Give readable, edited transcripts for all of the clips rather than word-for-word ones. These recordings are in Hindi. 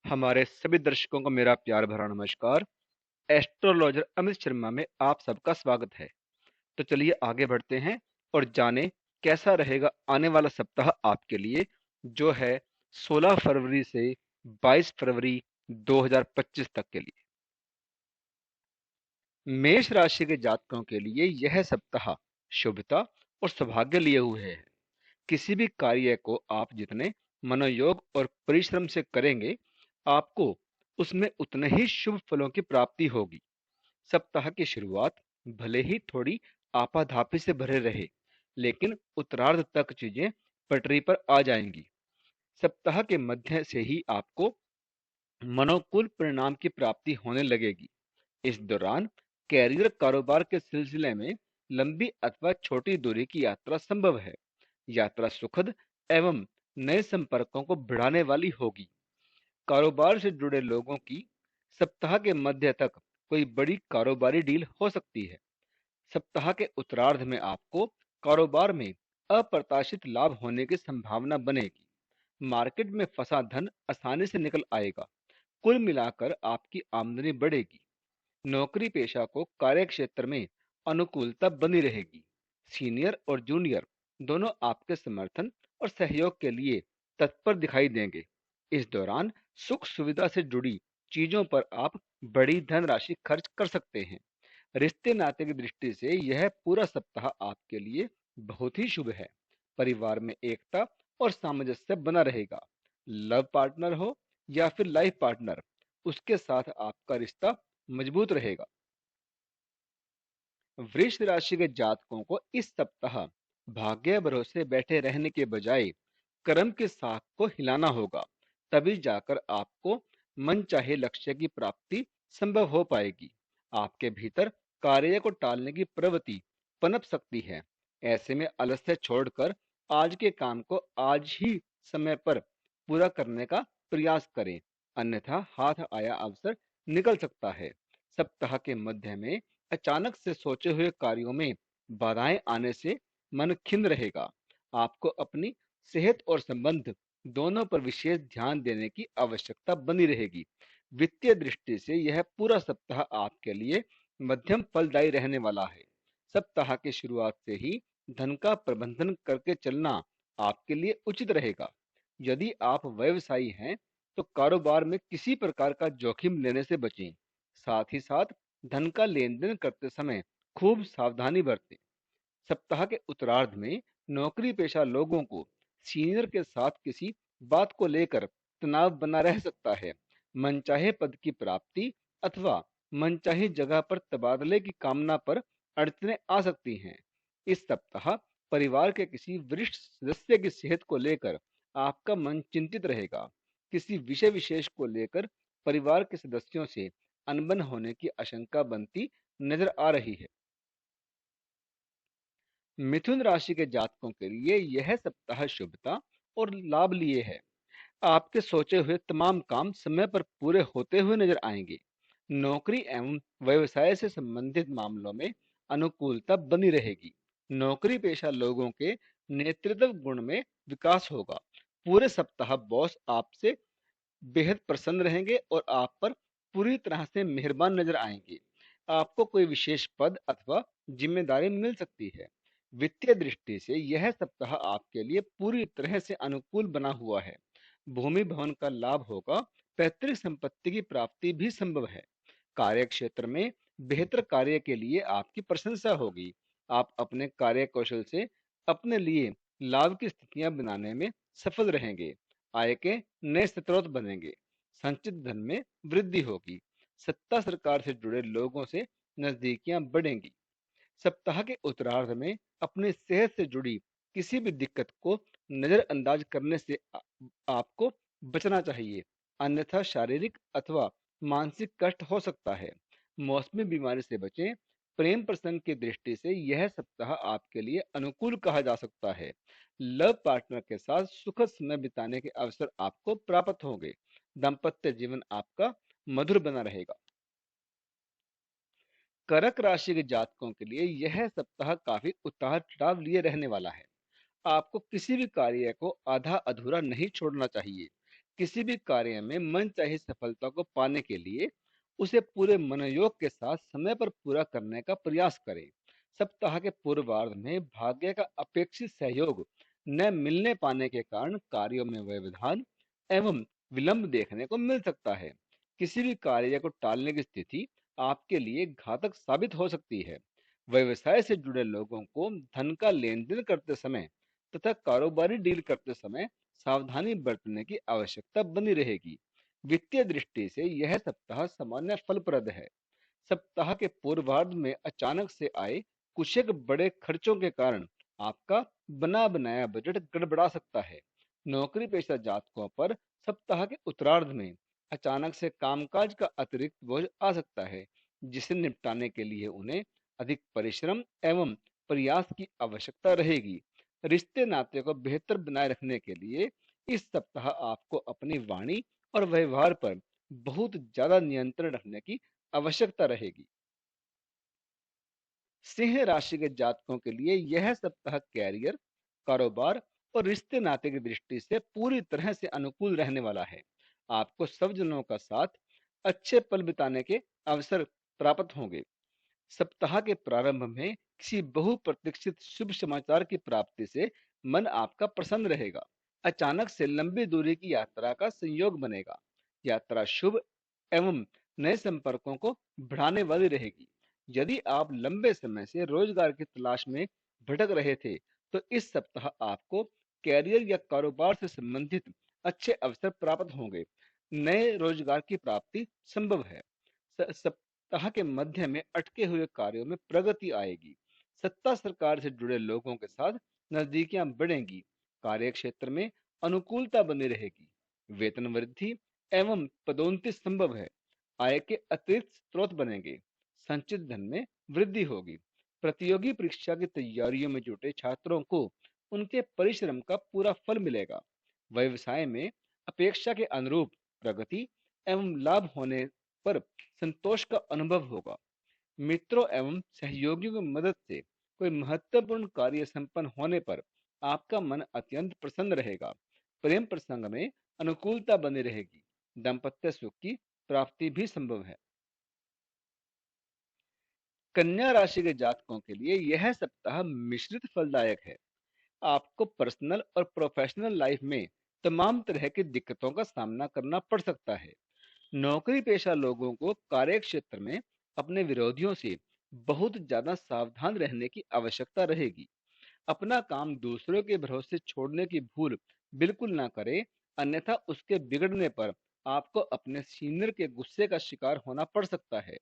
हमारे सभी दर्शकों को मेरा प्यार भरा नमस्कार। एस्ट्रोलॉजर अमित शर्मा में आप सबका स्वागत है। तो चलिए आगे बढ़ते हैं और जानें कैसा रहेगा आने वाला सप्ताह आपके लिए, जो है 16 फरवरी से 22 फरवरी 2025 तक के लिए। मेष राशि के जातकों के लिए यह सप्ताह शुभता और सौभाग्य लिए हुए है। किसी भी कार्य को आप जितने मनोयोग और परिश्रम से करेंगे, आपको उसमें उतने ही शुभ फलों की प्राप्ति होगी। सप्ताह की शुरुआत भले ही थोड़ी आपाधापी से भरे रहे, लेकिन उत्तरार्ध तक चीजें पटरी पर आ जाएंगी। सप्ताह के मध्य से ही आपको मनोकूल परिणाम की प्राप्ति होने लगेगी। इस दौरान कैरियर कारोबार के सिलसिले में लंबी अथवा छोटी दूरी की यात्रा संभव है। यात्रा सुखद एवं नए संपर्कों को बढ़ाने वाली होगी। कारोबार से जुड़े लोगों की सप्ताह के मध्य तक कोई बड़ी कारोबारी डील हो सकती है। सप्ताह के उत्तरार्ध में आपको कारोबार में अप्रत्याशित लाभ होने की संभावना बनेगी। मार्केट में फंसा धन आसानी से निकल आएगा। कुल मिलाकर आपकी आमदनी बढ़ेगी। नौकरी पेशा को कार्य क्षेत्र में अनुकूलता बनी रहेगी। सीनियर और जूनियर दोनों आपके समर्थन और सहयोग के लिए तत्पर दिखाई देंगे। इस दौरान सुख सुविधा से जुड़ी चीजों पर आप बड़ी धनराशि खर्च कर सकते हैं। रिश्ते नाते की दृष्टि से यह पूरा सप्ताह आपके लिए बहुत ही शुभ है। परिवार में एकता और सामंजस्य बना रहेगा। लव पार्टनर हो या फिर लाइफ पार्टनर, उसके साथ आपका रिश्ता मजबूत रहेगा। वृष राशि के जातकों को इस सप्ताह भाग्य भरोसे बैठे रहने के बजाय कर्म के साथ को हिलाना होगा। तभी जाकर आपको मन चाहे लक्ष्य की प्राप्ति संभव हो पाएगी। आपके भीतर कार्य को टालने की प्रवृत्ति पनप सकती है। ऐसे में आलस्य छोड़कर आज के काम को आज ही समय पर पूरा करने का प्रयास करें, अन्यथा हाथ आया अवसर निकल सकता है। सप्ताह के मध्य में अचानक से सोचे हुए कार्यों में बाधाएं आने से मन खिन्न रहेगा। आपको अपनी सेहत और संबंध दोनों पर विशेष ध्यान देने की आवश्यकता बनी रहेगी। वित्तीय दृष्टि से यह पूरा सप्ताह आपके लिए मध्यम फलदायी रहने वाला है। सप्ताह की शुरुआत से ही धन का प्रबंधन करके चलना आपके लिए उचित रहेगा। यदि आप व्यवसायी हैं, तो कारोबार में किसी प्रकार का जोखिम लेने से बचें। साथ ही साथ धन का लेन देन करते समय खूब सावधानी बरतें। सप्ताह के उत्तरार्ध में नौकरी पेशा लोगों को सीनियर के साथ किसी बात को लेकर तनाव बना रह सकता है। मनचाहे पद की प्राप्ति अथवा मनचाही जगह पर तबादले की कामना पर अड़चनें आ सकती हैं। इस सप्ताह परिवार के किसी वरिष्ठ सदस्य की सेहत को लेकर आपका मन चिंतित रहेगा। किसी विषय विशेष को लेकर परिवार के सदस्यों से अनबन होने की आशंका बनती नजर आ रही है। मिथुन राशि के जातकों के लिए यह सप्ताह शुभता और लाभ लिए है। आपके सोचे हुए तमाम काम समय पर पूरे होते हुए नजर आएंगे। नौकरी एवं व्यवसाय से संबंधित मामलों में अनुकूलता बनी रहेगी। नौकरी पेशा लोगों के नेतृत्व गुण में विकास होगा। पूरे सप्ताह बॉस आपसे बेहद प्रसन्न रहेंगे और आप पर पूरी तरह से मेहरबान नजर आएंगे। आपको कोई विशेष पद अथवा जिम्मेदारी मिल सकती है। वित्तीय दृष्टि से यह सप्ताह आपके लिए पूरी तरह से अनुकूल बना हुआ है। भूमि भवन का लाभ होगा। पैतृक संपत्ति की प्राप्ति भी संभव है। कार्य क्षेत्र में बेहतर कार्य के लिए आपकी प्रशंसा होगी। आप अपने कार्य कौशल से अपने लिए लाभ की स्थितियां बनाने में सफल रहेंगे। आय के नए स्रोत बनेंगे। संचित धन में वृद्धि होगी। सत्ता सरकार से जुड़े लोगों से नजदीकियां बढ़ेंगी। सप्ताह के उत्तरार्ध में अपनी सेहत से जुड़ी किसी भी दिक्कत को नजरअंदाज करने से आपको बचना चाहिए, अन्यथा शारीरिक अथवा मानसिक कष्ट हो सकता है। मौसमी बीमारी से बचें। प्रेम प्रसंग की दृष्टि से यह सप्ताह आपके लिए अनुकूल कहा जा सकता है। लव पार्टनर के साथ सुखद समय बिताने के अवसर आपको प्राप्त होंगे। दाम्पत्य जीवन आपका मधुर बना रहेगा। कर्क राशि के जातकों के लिए यह सप्ताह काफी उतार चढ़ाव लिए रहने वाला है। आपको किसी भी कार्य को आधा अधूरा नहीं छोड़ना चाहिए। किसी भी कार्य में मनचाही सफलता को पाने के लिए उसे पूरे मनोयोग के साथ समय पर पूरा करने का प्रयास करें। सप्ताह के पूर्वार्ध में भाग्य का अपेक्षित सहयोग न मिलने पाने के कारण कार्यों में व्यवधान एवं विलंब देखने को मिल सकता है। किसी भी कार्य को टालने की स्थिति आपके लिए घातक साबित हो सकती है। व्यवसाय से जुड़े लोगों को धन का लेन देन करते समय तथा कारोबारी डील करते समय सावधानी बरतने की आवश्यकता बनी रहेगी। वित्तीय दृष्टि से यह सप्ताह सामान्य फलप्रद है। सप्ताह के पूर्वार्ध में अचानक से आए कुछ एक बड़े खर्चों के कारण आपका बना बनाया बजट गड़बड़ा सकता है। नौकरी पेशा जातकों पर सप्ताह के उत्तरार्ध में अचानक से कामकाज का अतिरिक्त बोझ आ सकता है, जिसे निपटाने के लिए उन्हें अधिक परिश्रम एवं प्रयास की आवश्यकता रहेगी। रिश्ते नाते को बेहतर बनाए रखने के लिए इस सप्ताह आपको अपनी वाणी और व्यवहार पर बहुत ज्यादा नियंत्रण रखने की आवश्यकता रहेगी। सिंह राशि के जातकों के लिए यह सप्ताह कैरियर, कारोबार और रिश्ते नाते की दृष्टि से पूरी तरह से अनुकूल रहने वाला है। आपको सब जनों का साथ अच्छे पल बिताने के अवसर प्राप्त होंगे। सप्ताह के प्रारंभ में किसी बहुप्रतीक्षित शुभ समाचार की प्राप्ति से मन आपका प्रसन्न रहेगा। अचानक से लंबी दूरी की यात्रा का संयोग बनेगा। यात्रा शुभ एवं नए संपर्कों को बढ़ाने वाली रहेगी। यदि आप लंबे समय से रोजगार की तलाश में भटक रहे थे, तो इस सप्ताह आपको कैरियर या कारोबार से संबंधित अच्छे अवसर प्राप्त होंगे। नए रोजगार की प्राप्ति संभव है। सप्ताह के मध्य में अटके हुए कार्यों में प्रगति आएगी। सत्ता सरकार से जुड़े लोगों के साथ नजदीकियां बढ़ेंगी। कार्य क्षेत्र में अनुकूलता बनी रहेगी। वेतन वृद्धि एवं पदोन्नति संभव है। आय के अतिरिक्त स्रोत बनेंगे। संचित धन में वृद्धि होगी। प्रतियोगी परीक्षा की तैयारियों में जुटे छात्रों को उनके परिश्रम का पूरा फल मिलेगा। व्यवसाय में अपेक्षा के अनुरूप प्रगति एवं लाभ होने पर संतोष का अनुभव होगा। मित्रों एवं सहयोगियों की मदद से कोई महत्वपूर्ण कार्य संपन्न होने पर आपका मन अत्यंत प्रसन्न रहेगा। प्रेम प्रसंग में अनुकूलता बनी रहेगी। दाम्पत्य सुख की प्राप्ति भी संभव है। कन्या राशि के जातकों के लिए यह सप्ताह मिश्रित फलदायक है। आपको पर्सनल और प्रोफेशनल लाइफ में तमाम तरह की दिक्कतों का सामना करना पड़ सकता है। नौकरी पेशा लोगों को कार्य क्षेत्र में अपने विरोधियों से बहुत ज्यादा सावधान रहने की आवश्यकता रहेगी। अपना काम दूसरों के भरोसे छोड़ने की भूल बिल्कुल ना करें, अन्यथा उसके बिगड़ने पर आपको अपने सीनियर के गुस्से का शिकार होना पड़ सकता है।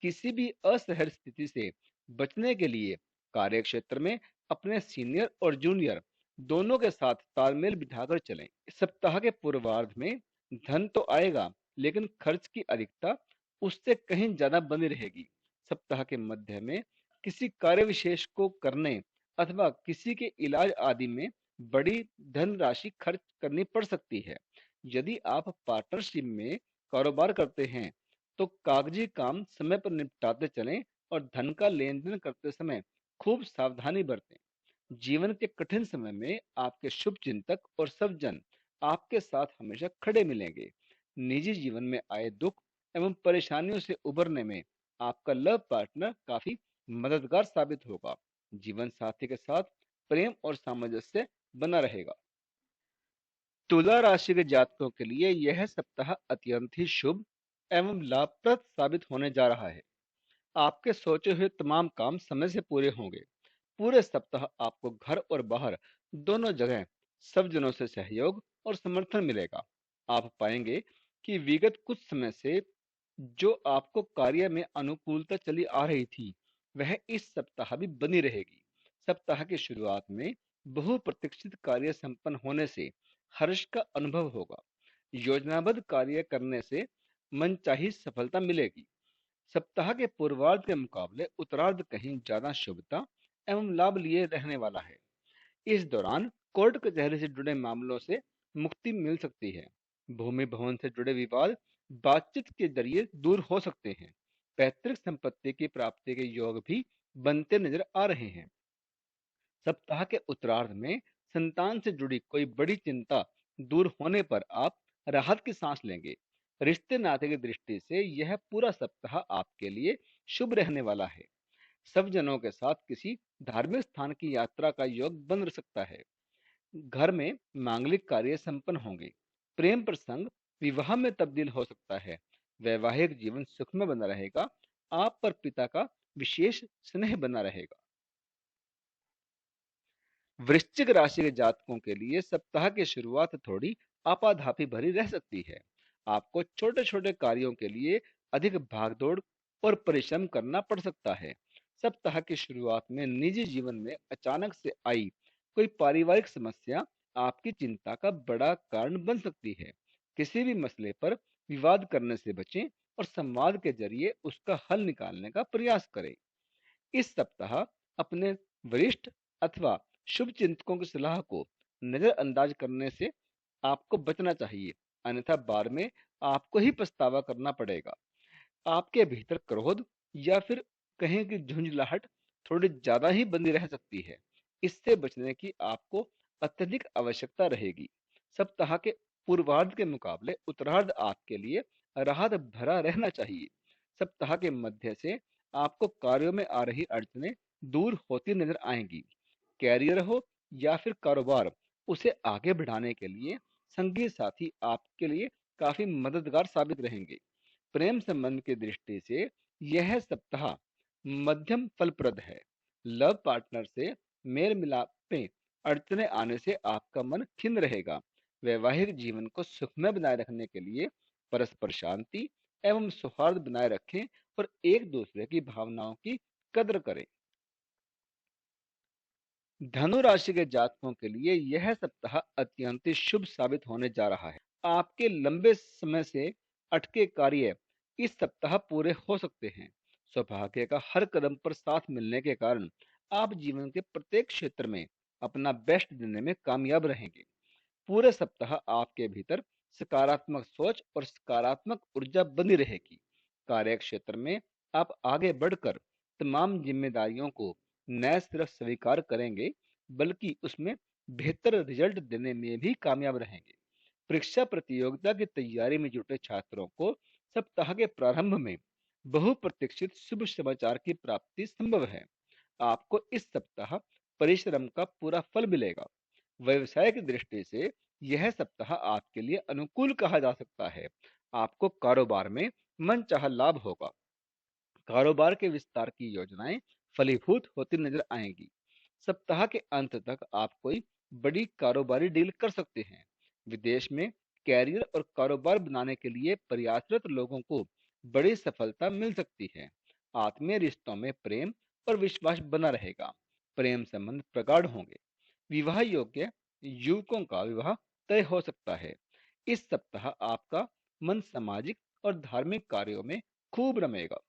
किसी भी असहज स्थिति से बचने के लिए कार्य क्षेत्र में अपने सीनियर और जूनियर दोनों के साथ तालमेल बिठाकर चलें। इस सप्ताह के पूर्वार्ध में धन तो आएगा, लेकिन खर्च की अधिकता उससे कहीं ज्यादा बनी रहेगी। सप्ताह के मध्य में किसी कार्य विशेष को करने अथवा किसी के इलाज आदि में बड़ी धनराशि खर्च करनी पड़ सकती है। यदि आप पार्टनरशिप में कारोबार करते हैं, तो कागजी काम समय पर निपटाते चलें और धन का लेन देन करते समय खूब सावधानी बरतें। जीवन के कठिन समय में आपके शुभ चिंतक और सब जन आपके साथ हमेशा खड़े मिलेंगे। निजी जीवन में आए दुख एवं परेशानियों से उबरने में आपका लव पार्टनर काफी मददगार साबित होगा। जीवन साथी के साथ प्रेम और सामंजस्य बना रहेगा। तुला राशि के जातकों के लिए यह सप्ताह अत्यंत ही शुभ एवं लाभप्रद साबित होने जा रहा है। आपके सोचे हुए तमाम काम समय से पूरे होंगे। पूरे सप्ताह आपको घर और बाहर दोनों जगह सब जनों से सहयोग और समर्थन मिलेगा। आप पाएंगे कि विगत कुछ समय से जो आपको कार्य में अनुकूलता चली आ रही थी, वह इस सप्ताह भी बनी रहेगी। सप्ताह की शुरुआत में बहुप्रतीक्षित कार्य संपन्न होने से हर्ष का अनुभव होगा। योजनाबद्ध कार्य करने से मनचाही सफलता मिलेगी। सप्ताह के पूर्वार्ध के मुकाबले उत्तरार्ध कहीं ज्यादा शुभता एवं लाभ लिए रहने वाला है। इस दौरान कोर्ट कचहरी से जुड़े मामलों से मुक्ति मिल सकती है। भूमि भवन से जुड़े विवाद बातचीत के जरिए दूर हो सकते हैं। पैतृक संपत्ति की प्राप्ति के योग भी बनते नजर आ रहे हैं। सप्ताह के उत्तरार्ध में संतान से जुड़ी कोई बड़ी चिंता दूर होने पर आप राहत की सांस लेंगे। रिश्ते नाते की दृष्टि से यह पूरा सप्ताह आपके लिए शुभ रहने वाला है। सब जनों के साथ किसी धार्मिक स्थान की यात्रा का योग बन सकता है। घर में मांगलिक कार्य संपन्न होंगे। प्रेम प्रसंग विवाह में तब्दील हो सकता है। वैवाहिक जीवन सुखमय बना रहेगा। आप पर पिता का विशेष स्नेह बना रहेगा। वृश्चिक राशि के जातकों के लिए सप्ताह की शुरुआत थोड़ी आपाधापी भरी रह सकती है। आपको छोटे छोटे कार्यों के लिए अधिक भागदौड़ और परिश्रम करना पड़ सकता है। सप्ताह की शुरुआत में निजी जीवन में अचानक से आई कोई पारिवारिक समस्या आपकी चिंता का बड़ा कारण बन सकती है। किसी भी मसले पर विवाद करने से बचें और संवाद के जरिए उसका हल निकालने का प्रयास करें। इस सप्ताह अपने वरिष्ठ अथवा शुभ चिंतकों की सलाह को नजरअंदाज करने से आपको बचना चाहिए, अन्यथा बाद में आपको ही पछतावा करना पड़ेगा। आपके भीतर क्रोध या फिर कहें कि झुंझलाहट थोड़ी ज्यादा ही बनी रह सकती है। इससे बचने की आपको अत्यधिक आवश्यकता रहेगी। सप्ताह के पूर्वार्ध के मुकाबले उत्तरार्ध आपके लिए राहत भरा रहना चाहिए। सप्ताह के मध्य से आपको कार्यों में आ रही अड़चनें दूर होती नजर आएंगी। कैरियर हो या फिर कारोबार, उसे आगे बढ़ाने के लिए संगी साथी आपके लिए काफी मददगार साबित रहेंगे। प्रेम संबंध की दृष्टि से यह सप्ताह मध्यम फलप्रद है। लव पार्टनर से मेल मिलाप में अड़चने आने से आपका मन खिन्न रहेगा। वैवाहिक जीवन को सुखमय बनाए रखने के लिए परस्पर शांति एवं सौहार्द बनाए रखें और एक दूसरे की भावनाओं की कद्र करें। धनु राशि के जातकों के लिए यह सप्ताह अत्यंत शुभ साबित होने जा रहा है। आपके लंबे समय से अटके कार्य इस सप्ताह पूरे हो सकते हैं। सौभाग्य का हर कदम पर साथ मिलने के कारण आप जीवन के प्रत्येक क्षेत्र में अपना बेस्ट देने में कामयाब रहेंगे। पूरे सप्ताह आपके भीतर सकारात्मक सोच और सकारात्मक ऊर्जा बनी रहेगी। कार्य क्षेत्र में आप आगे बढ़कर तमाम जिम्मेदारियों को न सिर्फ स्वीकार करेंगे, बल्कि उसमें बेहतर रिजल्ट देने में भी कामयाब रहेंगे। परीक्षा प्रतियोगिता की तैयारी में जुटे छात्रों को सप्ताह के प्रारंभ में बहुप्रतीक्षित शुभ समाचार की प्राप्ति संभव है। आपको इस सप्ताह परिश्रम का पूरा फल मिलेगा। व्यवसाय की दृष्टि से यह सप्ताह आपके लिए अनुकूल कहा जा सकता है। आपको कारोबार में मनचाहा लाभ होगा। कारोबार के विस्तार की योजनाएं फलीभूत होती नजर आएंगी। सप्ताह के अंत तक आप कोई बड़ी कारोबारी डील कर सकते हैं। विदेश में कैरियर और कारोबार बनाने के लिए प्रयासरत लोगों को बड़ी सफलता मिल सकती है। आत्मीय रिश्तों में प्रेम और विश्वास बना रहेगा। प्रेम संबंध प्रगाढ़ होंगे। विवाह योग्य युवकों का विवाह तय हो सकता है। इस सप्ताह आपका मन सामाजिक और धार्मिक कार्यों में खूब रमेगा।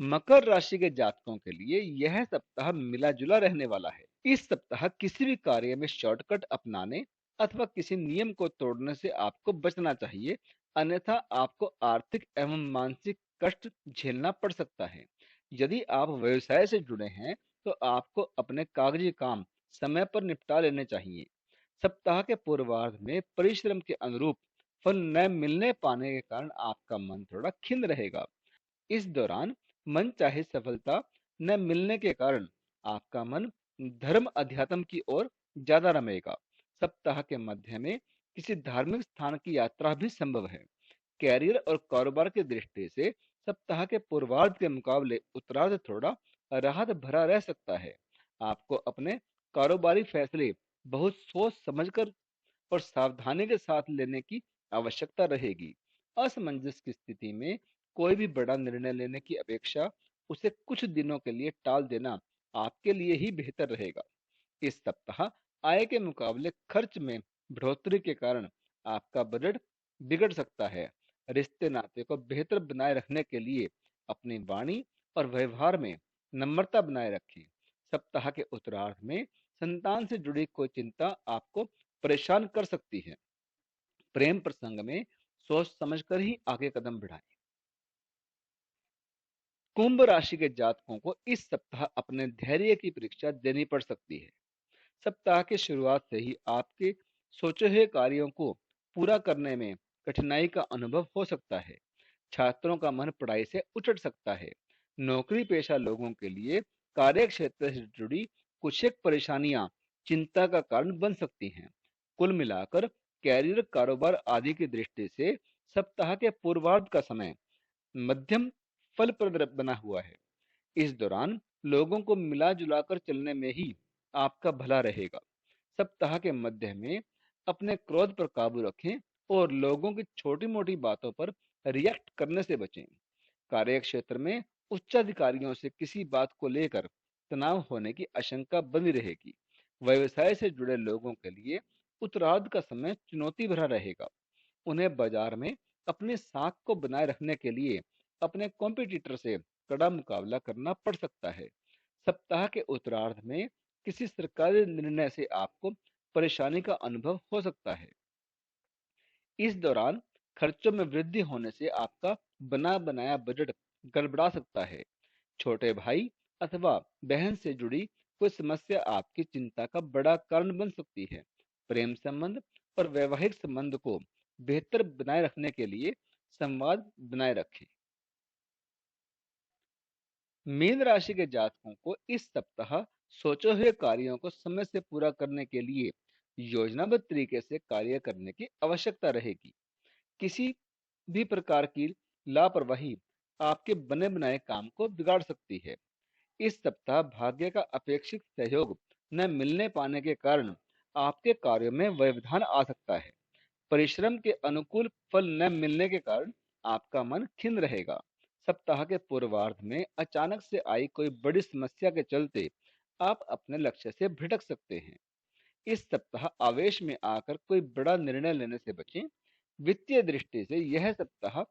मकर राशि के जातकों के लिए यह सप्ताह मिला जुला रहने वाला है। इस सप्ताह किसी भी कार्य में शॉर्टकट अपनाने अथवा किसी नियम को तोड़ने से आपको बचना चाहिए, अन्यथा आपको आर्थिक एवं मानसिक कष्ट झेलना पड़ सकता है। यदि आप व्यवसाय से जुड़े हैं तो आपको अपने कागजी काम समय पर निपटा लेने चाहिए। सप्ताह के पूर्वार्ध में परिश्रम के अनुरूप फल न मिलने पाने के कारण आपका मन थोड़ा खिन्न रहेगा। इस दौरान मनचाही सफलता न मिलने के कारण आपका मन धर्म अध्यात्म की ओर ज्यादा रमेगा। सप्ताह के मध्य में किसी धार्मिक स्थान की यात्रा भी संभव है। कैरियर और कारोबार की दृष्टि से सप्ताह के पूर्वार्ध के मुकाबले उत्तरार्ध थोड़ा राहत भरा रह सकता है। आपको अपने कारोबारी फैसले बहुत सोच समझकर और सावधानी के साथ लेने की आवश्यकता रहेगी। असमंजस की स्थिति में कोई भी बड़ा निर्णय लेने की अपेक्षा उसे कुछ दिनों के लिए टाल देना आपके लिए ही बेहतर रहेगा। इस सप्ताह आय के मुकाबले खर्च में बढ़ोतरी के कारण आपका बजट बिगड़ सकता है। रिश्ते नाते को बेहतर बनाए रखने के लिए अपनी वाणी और व्यवहार में नम्रता बनाए रखें। सप्ताह के उत्तरार्ध में संतान से जुड़ी कोई चिंता आपको परेशान कर सकती है। प्रेम प्रसंग में सोच समझकर ही आगे कदम बढ़ाएं। कुंभ राशि के जातकों को इस सप्ताह अपने धैर्य की परीक्षा देनी पड़ सकती है। सप्ताह की शुरुआत से ही आपके सोचे हुए कार्यों को पूरा करने में कठिनाई का अनुभव हो सकता है। छात्रों का मन पढ़ाई से उचट सकता है। नौकरी पेशा लोगों के लिए कार्य क्षेत्र से जुड़ी कुछ एक परेशानियां चिंता का कारण बन सकती हैं। कुल मिलाकर कैरियर, कारोबार आदि की दृष्टि से सप्ताह के पूर्वार्ध का समय मध्यम फलप्रद बना हुआ है। इस दौरान लोगों को मिला जुलाकर चलने में ही आपका भला रहेगा। सप्ताह के मध्य में अपने क्रोध पर काबू रखें और लोगों की छोटी मोटी बातों पर रिएक्ट करने से बचें। कार्य क्षेत्र में उच्चाधिकारियों से किसी बात को लेकर तनाव होने की आशंका बनी रहेगी। व्यवसाय से जुड़े लोगों के लिए उत्तरार्ध का समय चुनौती भरा रहेगा। उन्हें बाजार में अपनी साख को बनाए रखने के लिए अपने कॉम्पिटिटर से कड़ा मुकाबला करना पड़ सकता है। सप्ताह के उत्तरार्ध में किसी सरकारी निर्णय से आपको परेशानी का अनुभव हो सकता है। इस दौरान खर्चों में वृद्धि होने से आपका बना बनाया बजट गड़बड़ा सकता है। छोटे भाई अथवा बहन से जुड़ी कोई समस्या आपकी चिंता का बड़ा कारण बन सकती है। प्रेम संबंध और वैवाहिक संबंध को बेहतर बनाए रखने के लिए संवाद बनाए रखें। मीन राशि के जातकों को इस सप्ताह सोचे हुए कार्यों को समय से पूरा करने के लिए योजनाबद्ध तरीके से कार्य करने की आवश्यकता रहेगी। किसी भी प्रकार की लापरवाही आपके बने बनाए काम को बिगाड़ सकती है। इस सप्ताह भाग्य का अपेक्षित सहयोग न मिलने पाने के कारण आपके कार्यों में व्यवधान आ सकता है। परिश्रम के अनुकूल फल न मिलने के कारण आपका मन खिन्न रहेगा। सप्ताह के पूर्वार्ध में अचानक से आई कोई बड़ी समस्या के चलते आप अपने लक्ष्य से भटक सकते हैं। इस सप्ताह आवेश में आकर कोई बड़ा निर्णय लेने से बचें। वित्तीय दृष्टि से यह सप्ताह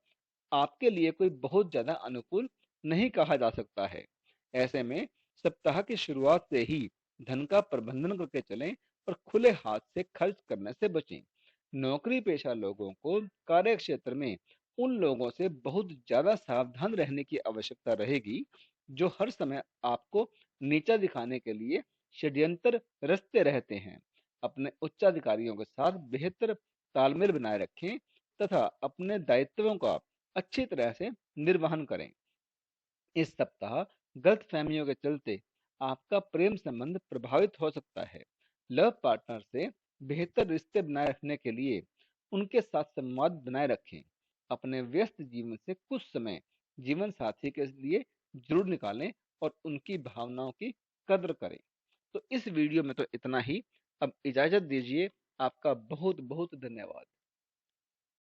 आपके लिए कोई बहुत ज्यादा अनुकूल नहीं कहा जा सकता है। ऐसे में सप्ताह की शुरुआत से ही धन का प्रबंधन करके चलें और खुले हाथ से खर्च करने से बचें। नौकरी पेशा लोगों को कार्य क्षेत्र में उन लोगों से बहुत ज्यादा सावधान रहने की आवश्यकता रहेगी जो हर समय आपको नीचा दिखाने के लिए षड्यंत्र रचते रहते हैं। अपने उच्चाधिकारियों के साथ बेहतर तालमेल बनाए रखें तथा अपने दायित्वों का अच्छी तरह से निर्वहन करें। इस सप्ताह गलतफहमियों के चलते आपका प्रेम संबंध प्रभावित हो सकता है। लव पार्टनर से बेहतर रिश्ते बनाए रखने के लिए उनके साथ संवाद बनाए रखें। अपने व्यस्त जीवन से कुछ समय जीवन साथी के लिए जरूर निकालें और उनकी भावनाओं की कद्र करें। तो इस वीडियो में तो इतना ही। अब इजाजत दीजिए। आपका बहुत बहुत धन्यवाद।